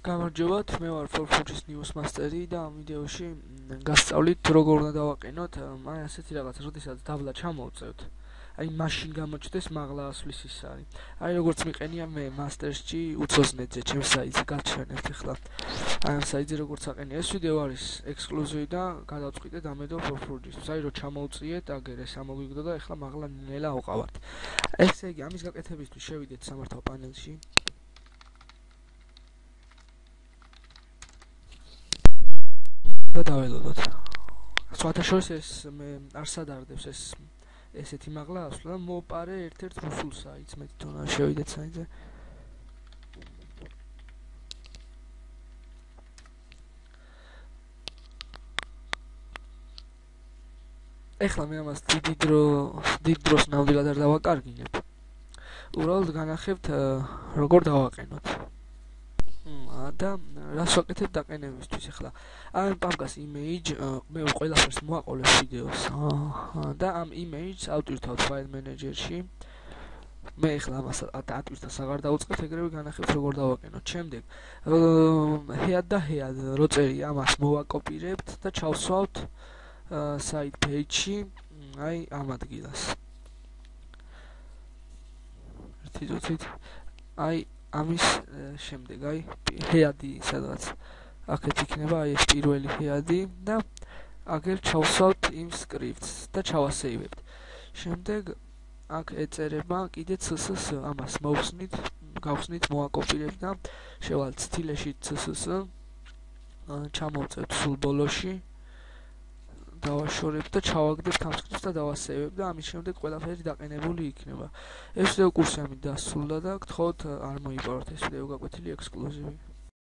გამარჯობათ, მე ვარ Forfuchis News Master-ი და ამ ვიდეოში გასწავლით როგორ უნდა დავაყენოთ აი ასეთი რაღაც, როდესაც დაბლა ჩამოვწევთ. აი მაშინ გამოჩნდეს მაღლა ასვლის ის არის. აი როგორც მიყენია მე Masters-ში უცოძნეთზე ჩემს საიტზე გაჩვენებთ ახლა. აი ამ საიტზე როგორც აყენია ეს ვიდეო არის ექსკლუზივი და გადავწყვიტე დამედო Forfuchis-თვის. აი რო ჩამოვწიეთ, აგერ ეს ამოგვიგდო და ახლა მაღლა ნელა ავყავართ. ესე იგი, ამის გაკეთებისთვის შევიდეთ სამართავ პანელში. და დაველოდოთ. სხვათაშორის ეს მე არ სადარდებს ესეთი მაღლა ასვლა, მოვპარე ერთ-ერთ რუსულ საიტს, მე თვითონ არ შევიდეთ საიტზე. ეხლა მე ამას დიდ დროს ნამდვილად არ დავაკარგინებ. უბრალოდ განახებთ როგორ დავაყენოთ. და რას ვაკეთებ დაყენებისთვის ახლა აი პამკას image მე ყველაფერს მოვაყოლებ ვიდეოს და ამ image-ს ავტვირთავთ file manager-ში მე ახლა ამას ატვირთას აღარ დავუწყებთ ეგრევე განახებთ როგორ დავაყენოთ შემდეგ head და head რო წერი ამას მოვაკოპირებთ და ჩავსვავთ site page-ში აი ამ ადგილას ერთი წუთით აი ამის შემდეგ აი head-ი სადღაც აქეთ იქნება აი ეს პირველი head-ი და აგერ ჩავსვავთ იმ scripts და ჩავასეივებთ. შემდეგ აქ ეწერება კიდე css ამას გავხსნით მოვაკოპირებთ და შევალთ სტილეში css ჩამოვწევთ სულ ბოლოში დავაშორებთ და ჩავაგდებთ ამ scripts და დავასეივებთ და ამის შემდეგ ყველაფერი დაყენებული იქნება. ეს ვიდეო კურსი ამით დასრულდა და გთხოვთ არ მოიპაროთ ეს ვიდეო გაკვეთილი ექსკლუზივი.